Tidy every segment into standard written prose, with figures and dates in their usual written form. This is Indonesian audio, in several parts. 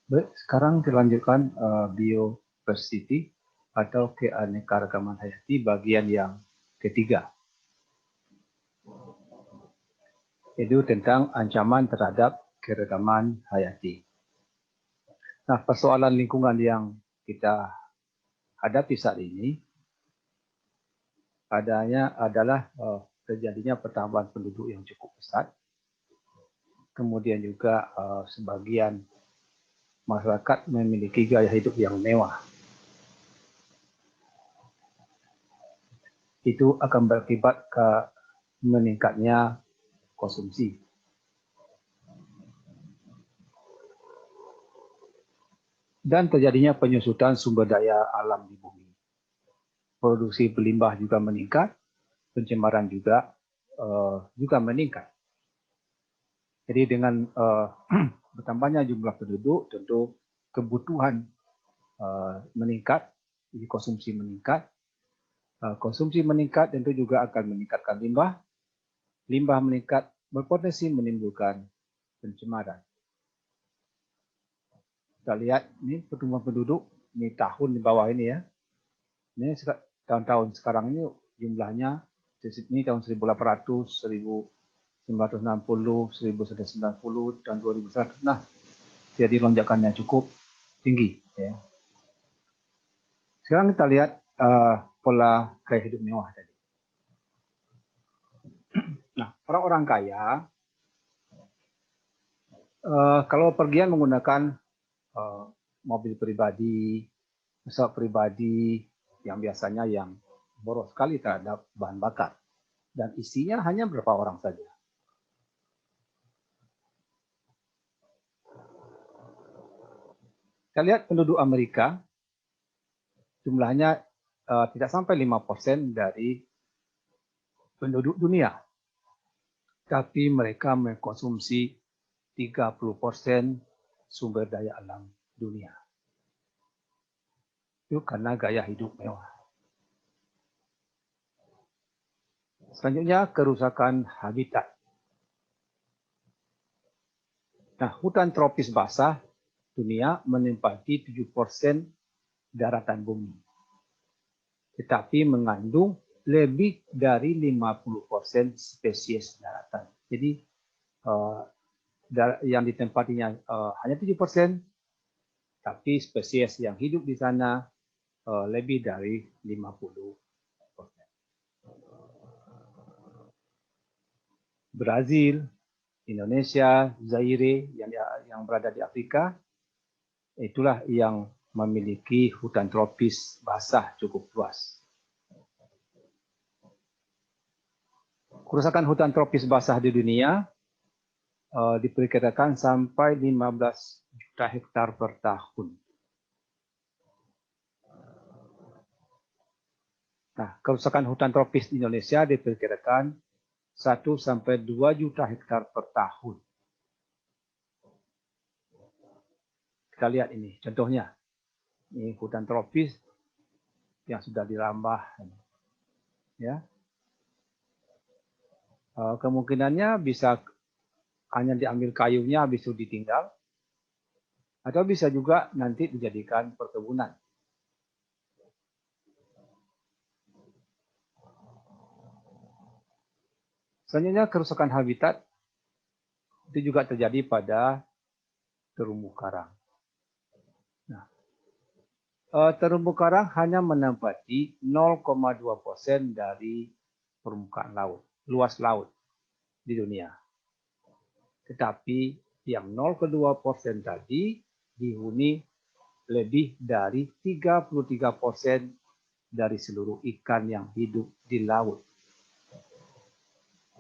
Baik, sekarang dilanjutkan biodiversity atau keanekaragaman hayati bagian yang ketiga. Itu tentang ancaman terhadap keragaman hayati. Nah, persoalan lingkungan yang kita hadapi saat ini adalah terjadinya pertambahan penduduk yang cukup besar. Kemudian juga sebagian masyarakat memiliki gaya hidup yang mewah. Itu akan berakibat ke meningkatnya konsumsi. Dan terjadinya penyusutan sumber daya alam di bumi. Produksi berlimbah juga meningkat, pencemaran juga meningkat. Jadi dengan bertambahnya jumlah penduduk, tentu kebutuhan meningkat, jadi konsumsi meningkat. Konsumsi meningkat tentu juga akan meningkatkan limbah. Limbah meningkat berpotensi menimbulkan pencemaran. Kita lihat ini pertumbuhan penduduk, ini tahun di bawah ini ya. Ini tahun-tahun sekarang ini jumlahnya, ini tahun 1800, 1960, 1990, dan 2100. Nah, jadi lonjakannya cukup tinggi. Ya. Sekarang kita lihat pola gaya hidup mewah tadi. Nah, orang-orang kaya, kalau pergian menggunakan mobil pribadi, pesawat pribadi, yang biasanya yang boros sekali terhadap bahan bakar. Dan isinya hanya berapa orang saja. Kita lihat penduduk Amerika, jumlahnya tidak sampai 5% dari penduduk dunia. Tapi mereka mengkonsumsi 30% sumber daya alam dunia. Itu karena gaya hidup mewah. Selanjutnya, kerusakan habitat. Nah, hutan tropis basah dunia menempati 7% daratan bumi. Tetapi mengandung lebih dari 50% spesies daratan. Jadi yang ditempatinya hanya 7%, tapi spesies yang hidup di sana lebih dari 50%. Brazil, Indonesia, Zaire yang berada di Afrika, itulah yang memiliki hutan tropis basah cukup luas. Kerusakan hutan tropis basah di dunia diperkirakan sampai 15 juta hektar per tahun. Nah, kerusakan hutan tropis di Indonesia diperkirakan 1 sampai 2 juta hektar per tahun. Kita lihat ini contohnya. Ini hutan tropis yang sudah dirambah. Ya. Kemungkinannya bisa hanya diambil kayunya habis itu ditinggal. Atau bisa juga nanti dijadikan perkebunan. Selanjutnya kerusakan habitat itu juga terjadi pada terumbu karang. Nah, terumbu karang hanya menempati 0,2% dari permukaan laut, luas laut di dunia. Tetapi yang 0,2% tadi dihuni lebih dari 33% dari seluruh ikan yang hidup di laut.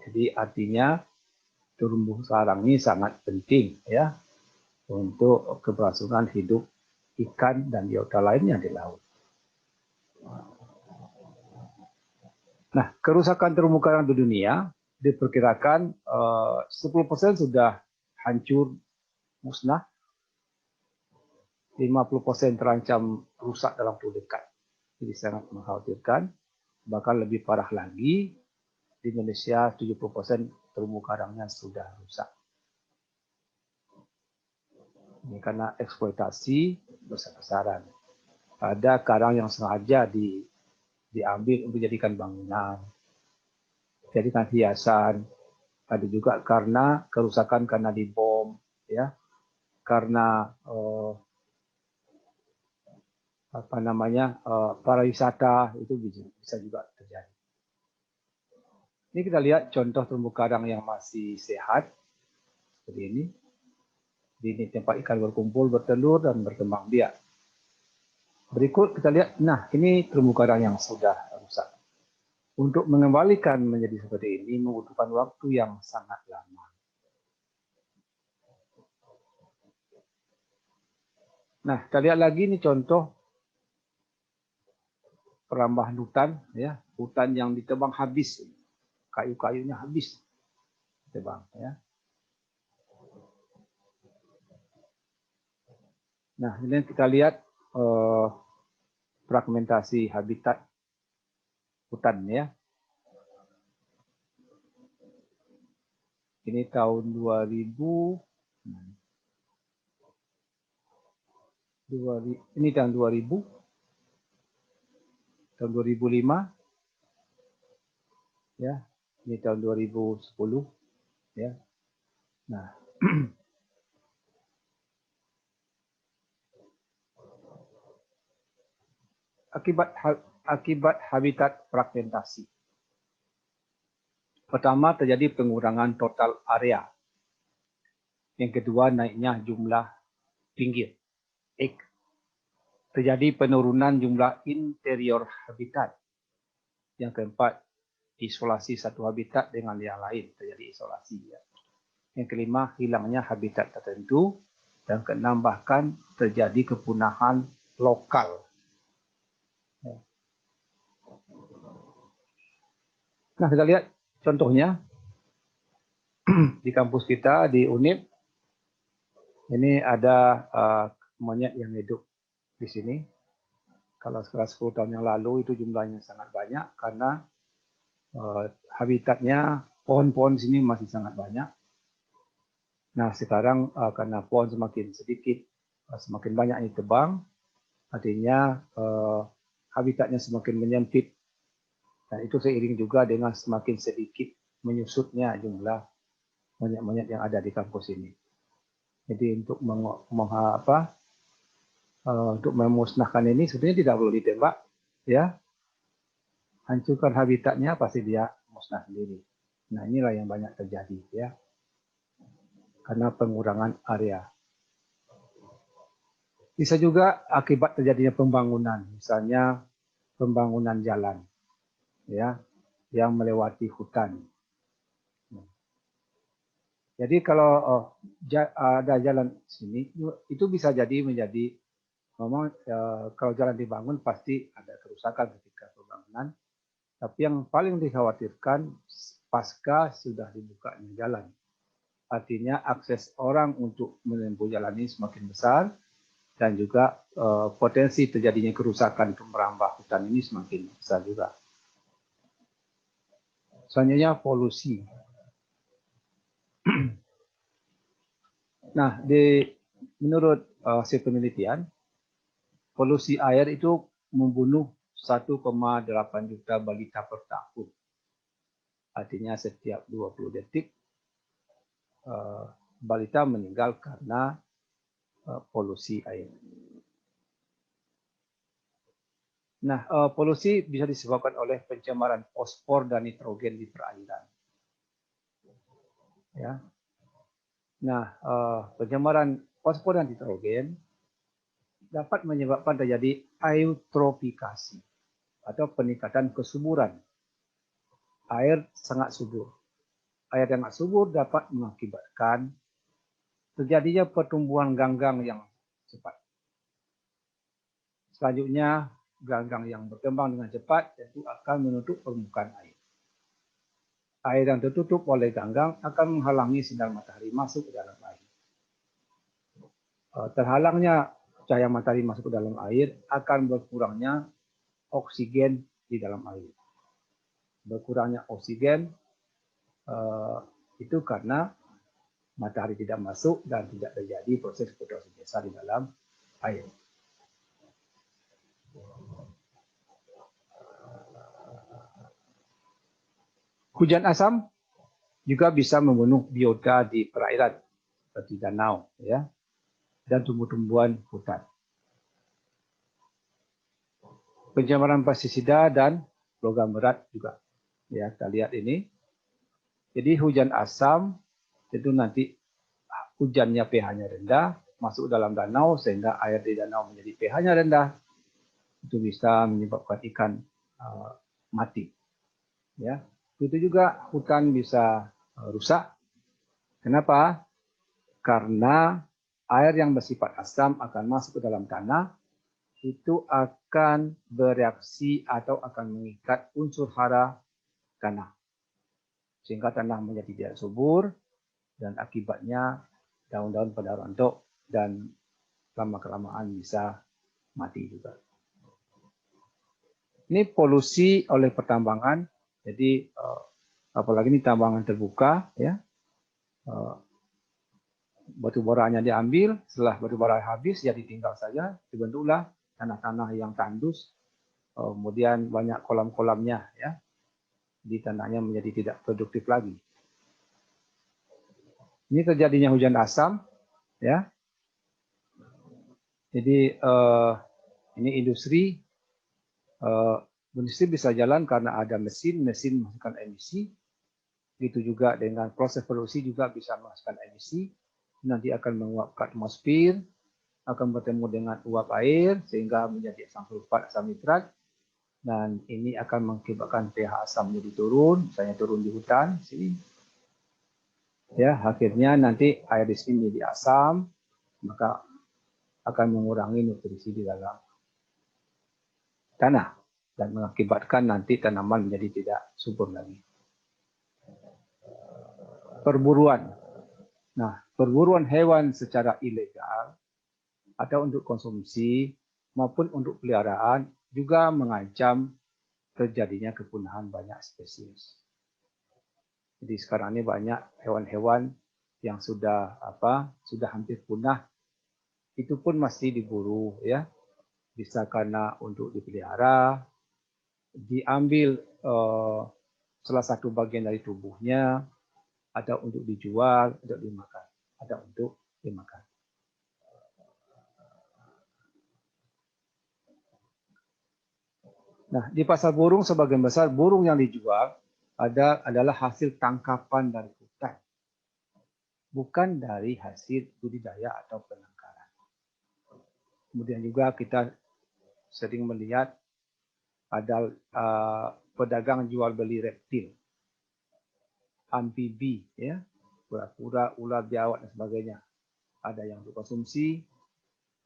Jadi artinya terumbu karang ini sangat penting ya untuk keberlangsungan hidup ikan dan biota lainnya di laut. Nah, kerusakan terumbu karang di dunia diperkirakan 10% sudah hancur musnah, 50% terancam rusak dalam waktu dekat. Jadi sangat mengkhawatirkan, bahkan lebih parah lagi, di Indonesia 70% terumbu karangnya sudah rusak. Ini karena eksploitasi besar-besaran. Ada karang yang sengaja diambil untuk dijadikan bangunan, jadikan hiasan. Ada juga karena kerusakan karena dibom, ya, karena pariwisata itu bisa juga terjadi. Ini kita lihat contoh terumbu karang yang masih sehat seperti ini. Ini tempat ikan berkumpul, bertelur dan berkembang biak. Berikut kita lihat, nah ini terumbu karang yang sudah rusak. Untuk mengembalikan menjadi seperti ini membutuhkan waktu yang sangat lama. Nah, kita lihat lagi ini contoh perambahan hutan, ya, hutan yang ditebang habis, kayu-kayunya habis ditebang, ya. Nah, ini kita lihat fragmentasi habitat hutan, ya. Ini tahun 2000, ini tahun 2000, tahun 2005, ya. Ini tahun 2010, ya. Nah, akibat habitat fragmentasi. Pertama, terjadi pengurangan total area. Yang kedua, naiknya jumlah pinggir. Terjadi penurunan jumlah interior habitat. Yang keempat, isolasi satu habitat dengan yang lain, terjadi isolasi. Ya. Yang kelima, hilangnya habitat tertentu. Dan keenam, bahkan terjadi kepunahan lokal. Ya. Nah, kita lihat contohnya di kampus kita, di UNIP, ini ada monyet yang hidup di sini. Kalau sekitar 10 tahun yang lalu itu jumlahnya sangat banyak karena habitatnya pohon-pohon di sini masih sangat banyak. Nah, sekarang karena pohon semakin sedikit, semakin banyak yang ditebang, artinya habitatnya semakin menyempit. Dan itu seiring juga dengan semakin sedikit menyusutnya jumlah monyet-monyet yang ada di kampus ini. Jadi untuk untuk memusnahkan ini sebenarnya tidak perlu ditembak, ya. Hancurkan habitatnya pasti dia musnah sendiri. Nah, inilah yang banyak terjadi, ya. Karena pengurangan area. Bisa juga akibat terjadinya pembangunan, misalnya pembangunan jalan, ya, yang melewati hutan. Jadi kalau ada jalan sini, itu bisa jadi menjadi, memang kalau jalan dibangun pasti ada kerusakan ketika pembangunan. Tapi yang paling dikhawatirkan pasca sudah dibukanya jalan. Artinya akses orang untuk menempuh jalan ini semakin besar dan juga potensi terjadinya kerusakan untuk merambah hutan ini semakin besar juga. Selanjutnya polusi. Nah, menurut hasil penelitian, polusi air itu membunuh 1,8 juta balita per tahun. Artinya setiap 20 detik balita meninggal karena polusi air. Nah, polusi bisa disebabkan oleh pencemaran fosfor dan nitrogen di perairan. Ya. Nah, pencemaran fosfor dan nitrogen dapat menyebabkan terjadi eutrofikasi atau peningkatan kesuburan. Air sangat subur. Air yang sangat subur dapat mengakibatkan terjadinya pertumbuhan ganggang yang cepat. Selanjutnya, ganggang yang berkembang dengan cepat tentu akan menutup permukaan air. Air yang tertutup oleh ganggang akan menghalangi sinar matahari masuk ke dalam air. Terhalangnya cahaya matahari masuk ke dalam air akan berkurangnya oksigen di dalam air. Berkurangnya oksigen itu karena matahari tidak masuk dan tidak terjadi proses fotosintesa di dalam air. Hujan asam juga bisa membunuh biota di perairan seperti danau, ya, dan tumbuh-tumbuhan hutan. Pencemaran pestisida dan logam berat juga, ya, kita lihat ini. Jadi hujan asam itu nanti hujannya pH-nya rendah, masuk dalam danau sehingga air di danau menjadi pH-nya rendah. Itu bisa menyebabkan ikan mati. Ya, itu juga hutan bisa rusak. Kenapa? Karena air yang bersifat asam akan masuk ke dalam tanah, itu akan bereaksi atau akan mengikat unsur hara tanah. Sehingga tanah menjadi tidak subur dan akibatnya daun-daun pada rontok dan lama-kelamaan bisa mati juga. Ini polusi oleh pertambangan, jadi apalagi ini tambangan terbuka, ya, batu baranya diambil, setelah batu bara habis ya ditinggal saja, dibentuklah tanah-tanah yang tandus, kemudian banyak kolam-kolamnya, ya, di tanahnya menjadi tidak produktif lagi. Ini terjadinya hujan asam, ya. Jadi ini industri bisa jalan karena ada mesin menghasilkan emisi. Begitu juga dengan proses produksi juga bisa menghasilkan emisi. Nanti akan menguap ke atmosfer, akan bertemu dengan uap air sehingga menjadi asam sulfat, asam nitrat. Dan ini akan mengakibatkan pH asam menjadi turun, misalnya turun di hutan sini. Ya, akhirnya nanti air di sini menjadi asam, maka akan mengurangi nutrisi di dalam tanah dan mengakibatkan nanti tanaman menjadi tidak subur lagi. Perburuan. Nah, perburuan hewan secara ilegal atau untuk konsumsi maupun untuk peliharaan juga mengancam terjadinya kepunahan banyak spesies. Jadi sekarang ini banyak hewan-hewan yang sudah hampir punah, itu pun masih diburu, ya. Bisa karena untuk dipelihara, diambil salah satu bagian dari tubuhnya, ada untuk dijual, ada dimakan, ada untuk dimakan. Nah, di pasar burung sebagian besar burung yang dijual adalah hasil tangkapan dari hutan, bukan dari hasil budidaya atau penangkaran. Kemudian juga kita sering melihat ada pedagang jual beli reptil, amfibi, ya, kura-kura, ular, biawak dan sebagainya. Ada yang untuk konsumsi,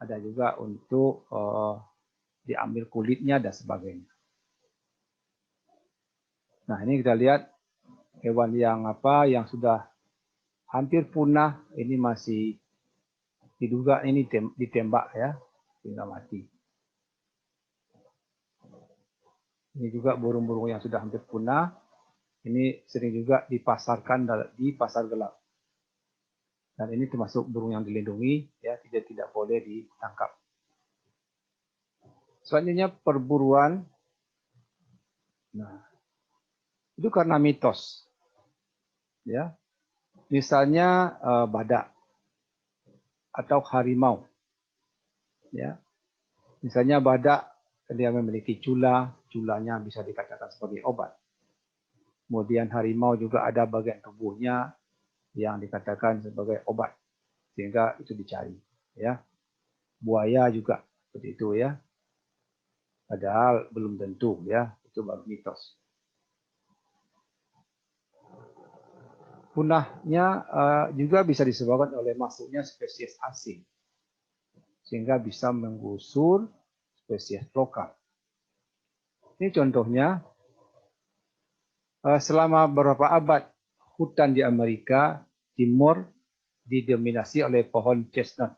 ada juga untuk diambil kulitnya dan sebagainya. Nah, ini kita lihat hewan yang sudah hampir punah, ini masih diduga ini ditembak, ya, sehingga mati. Ini juga burung-burung yang sudah hampir punah, ini sering juga dipasarkan di pasar gelap. Dan ini termasuk burung yang dilindungi, ya, tidak boleh ditangkap. Selanjutnya perburuan. Nah, itu karena mitos, ya. Misalnya badak atau harimau, ya. Misalnya badak dia memiliki culanya bisa dikatakan sebagai obat. Kemudian harimau juga ada bagian tubuhnya yang dikatakan sebagai obat, sehingga itu dicari, ya. Buaya juga seperti itu, ya. Padahal belum tentu, ya, itu baru mitos. Punahnya juga bisa disebabkan oleh masuknya spesies asing, sehingga bisa menggusur spesies lokal. Ini contohnya, selama beberapa abad hutan di Amerika Timur didominasi oleh pohon chestnut,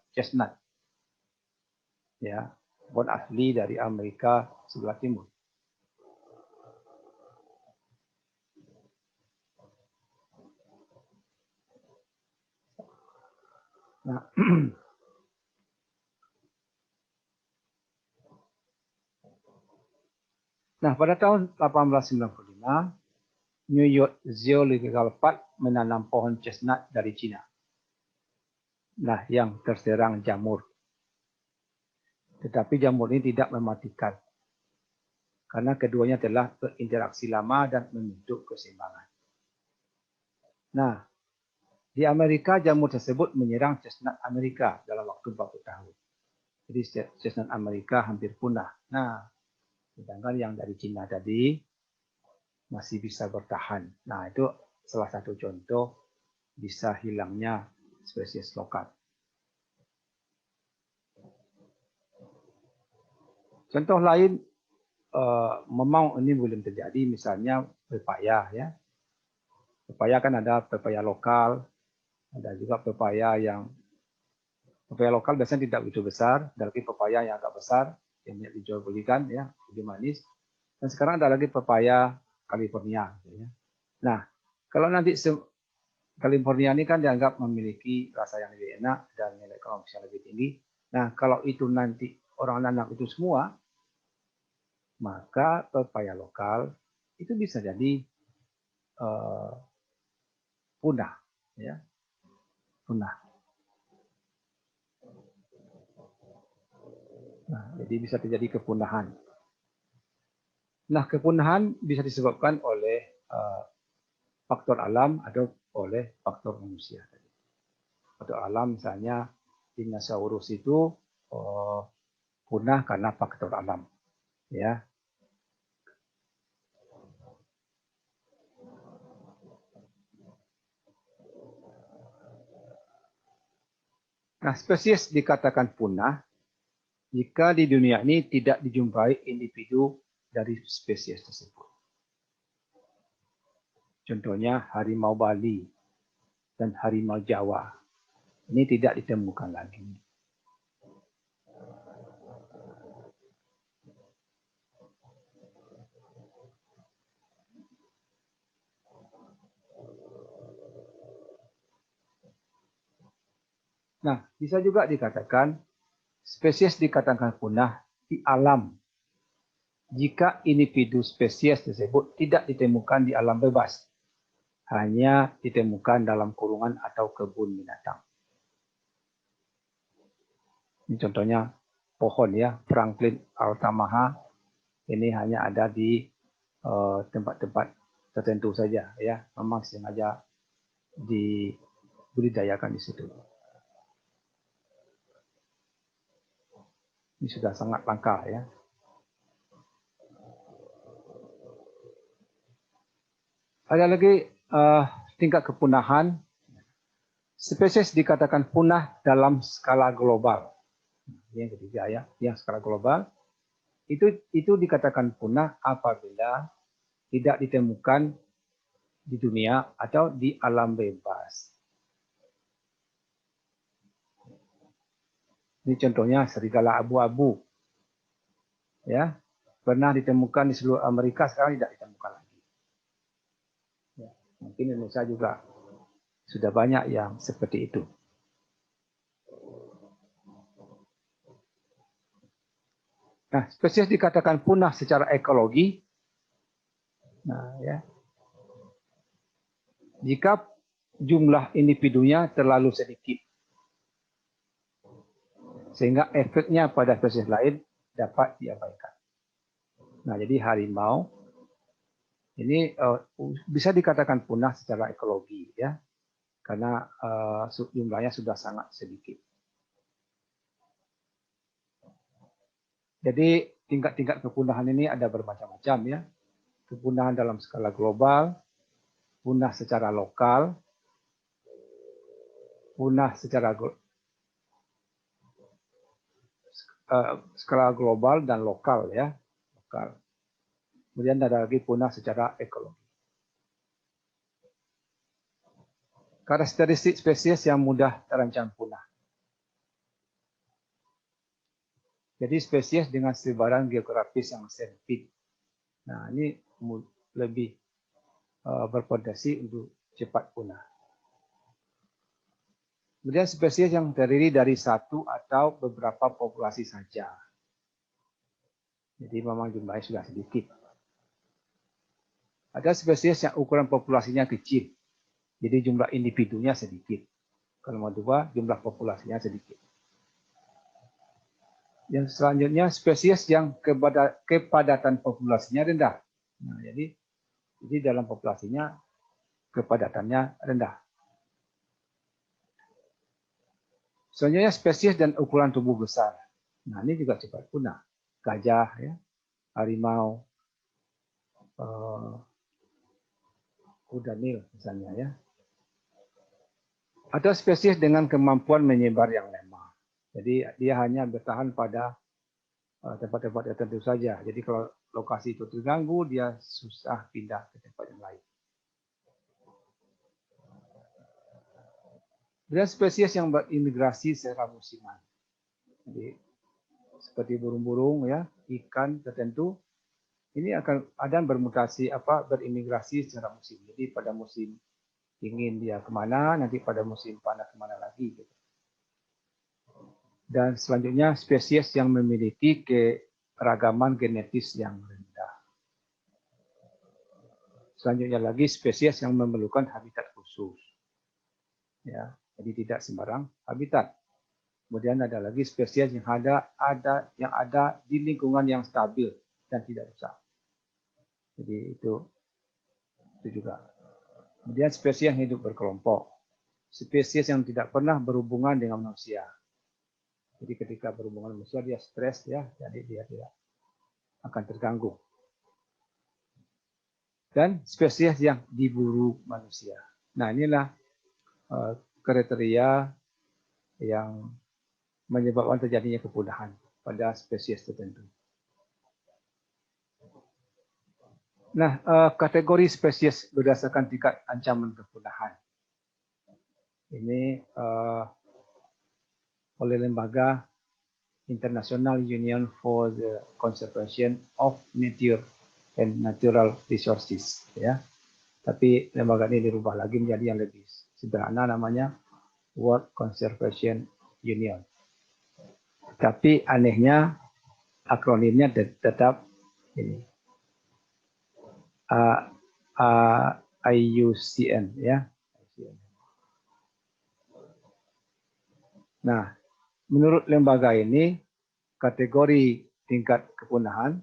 ya, pohon asli dari Amerika sebelah timur. Nah, nah, pada tahun 1895, New York Zoological Park menanam pohon chestnut dari Cina. Nah, yang terserang jamur. Tetapi jamur ini tidak mematikan, karena keduanya telah berinteraksi lama dan membentuk keseimbangan. Nah, di Amerika jamur tersebut menyerang chestnut Amerika dalam waktu 40 tahun. Jadi chestnut Amerika hampir punah. Nah, sedangkan yang dari Cina tadi masih bisa bertahan. Nah, itu salah satu contoh bisa hilangnya spesies lokal. Contoh lain, memang ini belum terjadi, misalnya pepaya ya. Pepaya kan ada pepaya lokal, ada juga pepaya biasanya tidak begitu besar, ada lagi pepaya yang agak besar yang dijual belikan ya, lebih manis. Dan sekarang ada lagi pepaya California. Ya. Nah, kalau nanti California ini kan dianggap memiliki rasa yang lebih enak dan nilai ekonomis yang lebih tinggi. Nah, kalau itu nanti orang nanam itu semua, maka pepaya lokal itu bisa jadi punah, ya, punah. Nah, jadi bisa terjadi kepunahan. Nah, kepunahan bisa disebabkan oleh faktor alam atau oleh faktor manusia. Faktor alam misalnya dinosaurus itu punah karena faktor alam, ya. Nah, spesies dikatakan punah jika di dunia ini tidak dijumpai individu dari spesies tersebut. Contohnya harimau Bali dan harimau Jawa. Ini tidak ditemukan lagi. Nah, bisa juga dikatakan spesies dikatakan punah di alam jika individu spesies tersebut tidak ditemukan di alam bebas, hanya ditemukan dalam kurungan atau kebun binatang. Ini contohnya pohon ya, Franklin altamaha. Ini hanya ada di tempat-tempat tertentu saja ya, memang sengaja dibudidayakan di situ. Ini sudah sangat langka ya. Ada lagi tingkat kepunahan. Spesies dikatakan punah dalam skala global. Yang ketiga ya, yang skala global itu dikatakan punah apabila tidak ditemukan di dunia atau di alam bebas. Ini contohnya serigala abu-abu. Ya, pernah ditemukan di seluruh Amerika, sekarang tidak ditemukan lagi. Ya, mungkin Indonesia juga sudah banyak yang seperti itu. Nah, spesies dikatakan punah secara ekologi. Nah, ya. Jika jumlah individunya terlalu sedikit, sehingga efeknya pada spesies lain dapat diabaikan. Nah, jadi harimau ini bisa dikatakan punah secara ekologi, ya, karena jumlahnya sudah sangat sedikit. Jadi tingkat-tingkat kepunahan ini ada bermacam-macam ya. Kepunahan dalam skala global, punah secara lokal, punah secara skala global dan lokal ya. Lokal. Kemudian ada lagi punah secara ekologi. Karakteristik spesies yang mudah terancam punah. Jadi spesies dengan sebaran geografis yang sempit. Nah, ini lebih berpotensi untuk cepat punah. Kemudian spesies yang terdiri dari satu atau beberapa populasi saja. Jadi memang jumlahnya sudah sedikit. Ada spesies yang ukuran populasinya kecil. Jadi jumlah individunya sedikit. Kalau mau dua, jumlah populasinya sedikit. Yang selanjutnya spesies yang kepadatan populasinya rendah. Nah, jadi dalam populasinya kepadatannya rendah. Selanjutnya spesies dan ukuran tubuh besar. Nah, ini juga cepat punah. Gajah, ya, harimau, kuda nil misalnya, ya. Ada spesies dengan kemampuan menyebar yang lemah. Jadi dia hanya bertahan pada tempat-tempat tertentu saja. Jadi kalau lokasi itu terganggu, dia susah pindah ke tempat yang lain. Dan spesies yang berimigrasi secara musiman. Jadi seperti burung-burung, ya, ikan tertentu, ini akan ada bermutasi berimigrasi secara musim. Jadi pada musim dingin dia kemana, nanti pada musim panas kemana lagi. Gitu. Dan selanjutnya spesies yang memiliki keragaman genetis yang rendah. Selanjutnya lagi spesies yang memerlukan habitat khusus. Ya, jadi tidak sembarang habitat. Kemudian ada lagi spesies yang ada di lingkungan yang stabil dan tidak rusak. Jadi itu juga. Kemudian spesies yang hidup berkelompok. Spesies yang tidak pernah berhubungan dengan manusia. Jadi ketika berhubungan dengan manusia dia stres, ya, jadi dia tidak akan terganggu. Dan spesies yang diburu manusia. Nah, inilah kriteria yang menyebabkan terjadinya kepunahan pada spesies tertentu. Nah, kategori spesies berdasarkan tingkat ancaman kepunahan. Ini oleh lembaga International Union for the Conservation of Nature and Natural Resources, ya. Tapi lembaga ini dirubah lagi menjadi yang lebih sederhana, namanya World Conservation Union. Tapi anehnya akronimnya tetap ini IUCN, ya. Nah, menurut lembaga ini kategori tingkat kepunahan,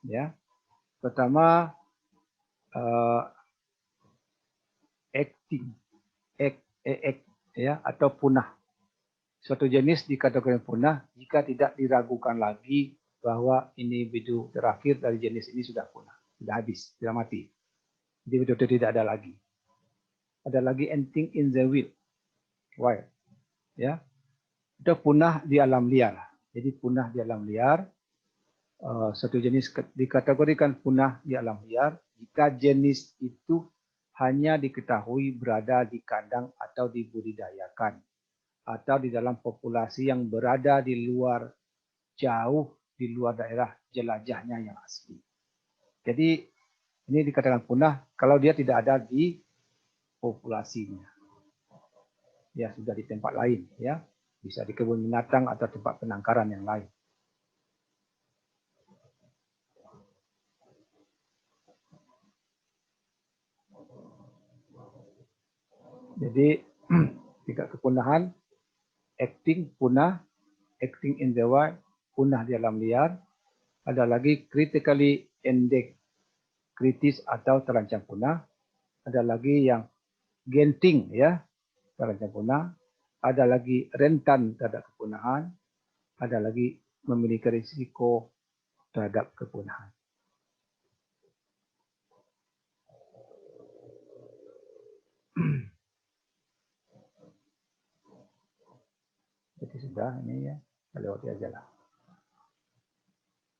ya, pertama ya, atau punah. Suatu jenis dikategorikan punah jika tidak diragukan lagi bahwa individu terakhir dari jenis ini sudah punah, sudah habis, sudah mati. Individu itu tidak ada lagi. Ada lagi anything in the wild, ya, itu punah di alam liar. Jadi punah di alam liar, satu jenis dikategorikan punah di alam liar jika jenis itu hanya diketahui berada di kandang atau dibudidayakan atau di dalam populasi yang berada di luar, jauh di luar daerah jelajahnya yang asli. Jadi ini dikatakan punah kalau dia tidak ada di populasinya. Ya, sudah di tempat lain, ya. Bisa di kebun binatang atau tempat penangkaran yang lain. Jadi tingkat kepunahan, acting punah, acting in the wild, punah di alam liar. Ada lagi critically endangered, kritis atau terancam punah. Ada lagi yang genting, ya, terancam punah. Ada lagi rentan terhadap kepunahan. Ada lagi memiliki risiko terhadap kepunahan. Jadi sudah, ini ya, lewati aja lah.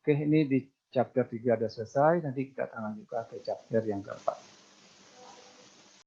Oke, ini di chapter 3 sudah selesai. Nanti kita akan lanjutkan ke chapter yang keempat.